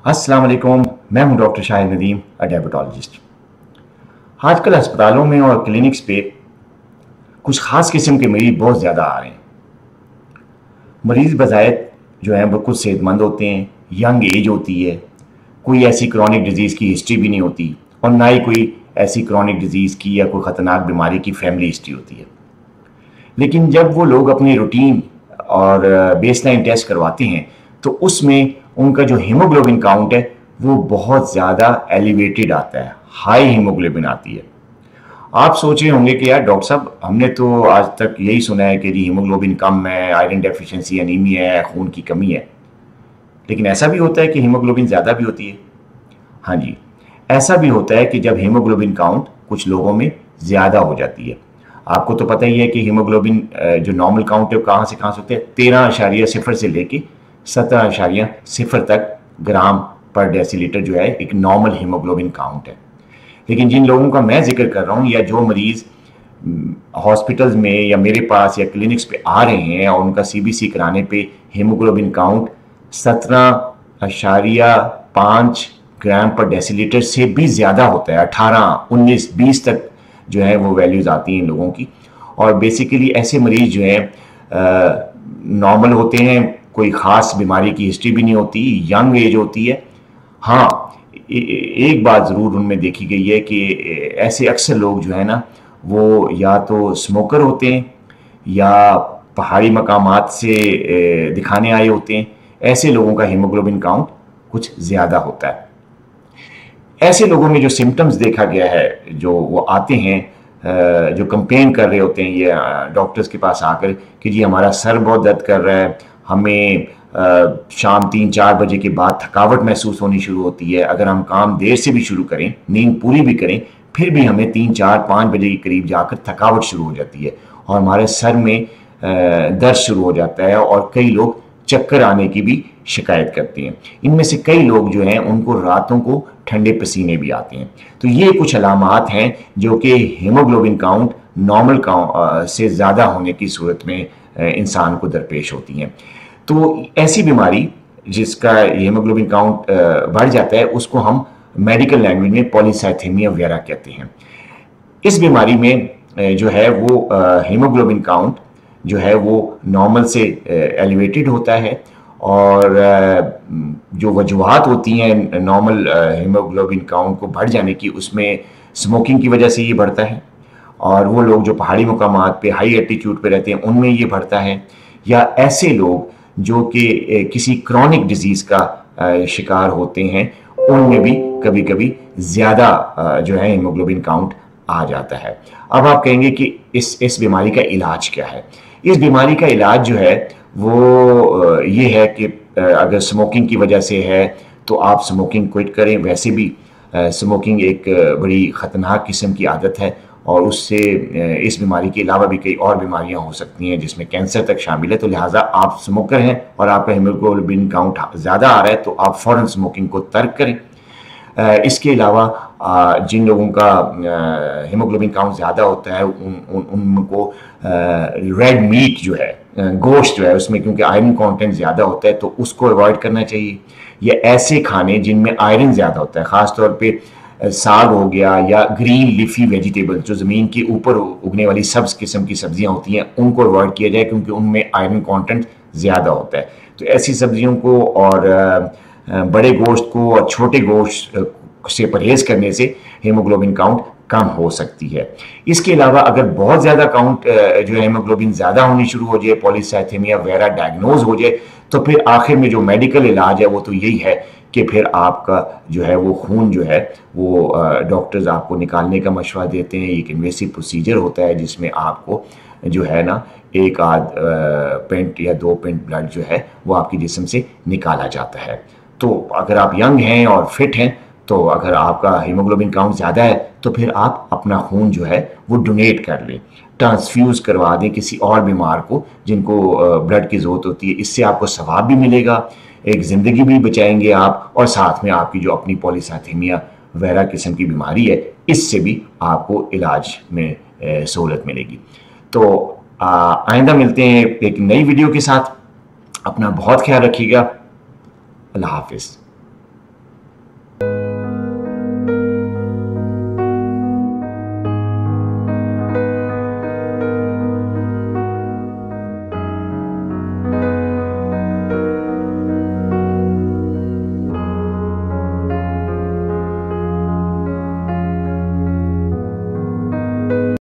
अस्सलाम वालेकुम, मैं हूं डॉक्टर शाहिद नदीम, डायबिटोलॉजिस्ट। आजकल अस्पतालों में और क्लिनिक्स पे कुछ ख़ास किस्म के मरीज़ बहुत ज़्यादा आ रहे हैं। मरीज़ बज़ाहिर जो हैं बिल्कुल सेहतमंद होते हैं, यंग एज होती है, कोई ऐसी क्रॉनिक डिजीज़ की हिस्ट्री भी नहीं होती और ना ही कोई ऐसी क्रॉनिक डिजीज़ की या कोई ख़तरनाक बीमारी की फैमिली हिस्ट्री होती है। लेकिन जब वो लोग अपनी रूटीन और बेसलाइन टेस्ट करवाते हैं तो उसमें उनका जो हीमोग्लोबिन काउंट है वो बहुत ज़्यादा एलिवेटेड आता है, हाई हीमोग्लोबिन आती है। आप सोच रहे होंगे कि यार डॉक्टर साहब, हमने तो आज तक यही सुना है कि जी हीमोग्लोबिन कम है, आयरन डेफिशिएंसी, एनीमिया है, खून की कमी है। लेकिन ऐसा भी होता है कि हीमोग्लोबिन ज़्यादा भी होती है। हाँ जी, ऐसा भी होता है कि जब हीमोग्लोबिन काउंट कुछ लोगों में ज़्यादा हो जाती है। आपको तो पता ही है कि हीमोग्लोबिन जो नॉर्मल काउंट है वो कहाँ से होते हैं, 13.0 से लेके 17.0 तक ग्राम पर डेसीलीटर जो है एक नॉर्मल हीमोग्लोबिन काउंट है। लेकिन जिन लोगों का मैं जिक्र कर रहा हूँ या जो मरीज़ हॉस्पिटल्स में या मेरे पास या क्लिनिक्स पे आ रहे हैं और उनका सीबीसी कराने पे हीमोग्लोबिन काउंट 17.5 ग्राम पर डेसीलीटर से भी ज़्यादा होता है, 18, 19, 20 तक जो है वो वैल्यूज़ आती हैं इन लोगों की। और बेसिकली ऐसे मरीज़ जो हैं नॉर्मल होते हैं, कोई ख़ास बीमारी की हिस्ट्री भी नहीं होती, यंग एज होती है। हाँ, एक बात ज़रूर उनमें देखी गई है कि ऐसे अक्सर लोग जो है ना वो या तो स्मोकर होते हैं या पहाड़ी मकामात से दिखाने आए होते हैं। ऐसे लोगों का हीमोग्लोबिन काउंट कुछ ज़्यादा होता है। ऐसे लोगों में जो सिम्टम्स देखा गया है, जो वो आते हैं जो कंप्लेन कर रहे होते हैं ये डॉक्टर्स के पास आकर कि जी हमारा सर बहुत दर्द कर रहा है, हमें शाम 3-4 बजे के बाद थकावट महसूस होनी शुरू होती है, अगर हम काम देर से भी शुरू करें, नींद पूरी भी करें, फिर भी हमें 3-4-5 बजे के करीब जाकर थकावट शुरू हो जाती है और हमारे सर में दर्द शुरू हो जाता है और कई लोग चक्कर आने की भी शिकायत करते हैं। इनमें से कई लोग जो हैं उनको रातों को ठंडे पसीने भी आते हैं। तो ये कुछ अलामात हैं जो कि हीमोग्लोबिन काउंट नॉर्मल काउंट से ज़्यादा होने की सूरत में इंसान को दरपेश होती हैं। तो ऐसी बीमारी जिसका हीमोग्लोबिन काउंट बढ़ जाता है उसको हम मेडिकल लैंग्वेज में पॉलीसाइथेमिया वेरा कहते हैं। इस बीमारी में जो है वो हीमोग्लोबिन काउंट जो है वो नॉर्मल से एलिवेटेड होता है और जो वजूहात होती हैं नॉर्मल हीमोग्लोबिन काउंट को बढ़ जाने की, उसमें स्मोकिंग की वजह से ये बढ़ता है और वो लोग जो पहाड़ी मकामात पे हाई एल्टीट्यूड पे रहते हैं उनमें ये बढ़ता है, या ऐसे लोग जो कि किसी क्रॉनिक डिजीज़ का शिकार होते हैं उनमें भी कभी कभी ज़्यादा जो है हीमोग्लोबिन काउंट आ जाता है। अब आप कहेंगे कि इस बीमारी का इलाज क्या है। इस बीमारी का इलाज जो है वो ये है कि अगर स्मोकिंग की वजह से है तो आप स्मोकिंग क्विट करें। वैसे भी स्मोकिंग एक बड़ी ख़तरनाक किस्म की आदत है और उससे इस बीमारी के अलावा भी कई और बीमारियां हो सकती हैं जिसमें कैंसर तक शामिल है। तो लिहाजा आप स्मोकर हैं और आपका हीमोग्लोबिन काउंट ज़्यादा आ रहा है तो आप फ़ौरन स्मोकिंग को तर्क करें। इसके अलावा जिन लोगों का हीमोग्लोबिन काउंट ज़्यादा होता है उनको रेड मीट जो है, गोश्त जो है, उसमें क्योंकि आयरन कंटेंट ज़्यादा होता है तो उसको अवॉइड करना चाहिए। या ऐसे खाने जिनमें आयरन ज़्यादा होता है, ख़ास तौर पे साग हो गया या ग्रीन लीफी वेजिटेबल जो ज़मीन के ऊपर उगने वाली सब्ज़ किस्म की सब्जियां होती हैं उनको अवॉइड किया जाए क्योंकि उनमें आयरन कंटेंट ज़्यादा होता है। तो ऐसी सब्जियों को और बड़े गोश्त को और छोटे गोश्त से परहेज़ करने से हीमोग्लोबिन काउंट कम हो सकती है। इसके अलावा अगर बहुत ज़्यादा काउंट जो है हीमोग्लोबिन ज़्यादा होनी शुरू हो जाए, पॉलीसाइथेमिया वेरा डायग्नोज हो जाए, तो फिर आखिर में जो मेडिकल इलाज है वो तो यही है कि फिर आपका जो है वो खून जो है वो डॉक्टर्स आपको निकालने का मशवरा देते हैं। एक इन्वेसिव प्रोसीजर होता है जिसमें आपको जो है ना एक आध पेंट या 2 पेंट ब्लड जो है वो आपके जिस्म से निकाला जाता है। तो अगर आप यंग हैं और फिट हैं तो अगर आपका हीमोग्लोबिन काउंट ज़्यादा है तो फिर आप अपना खून जो है वो डोनेट कर लें, ट्रांसफ्यूज़ करवा दें किसी और बीमार को जिनको ब्लड की ज़रूरत होती है। इससे आपको सवाब भी मिलेगा, एक ज़िंदगी भी बचाएंगे आप और साथ में आपकी जो अपनी पॉलीसाइथेमिया वेरा किस्म की बीमारी है इससे भी आपको इलाज में सहूलत मिलेगी। तो आइंदा मिलते हैं एक नई वीडियो के साथ। अपना बहुत ख्याल रखिएगा। अल्लाह हाफिज़।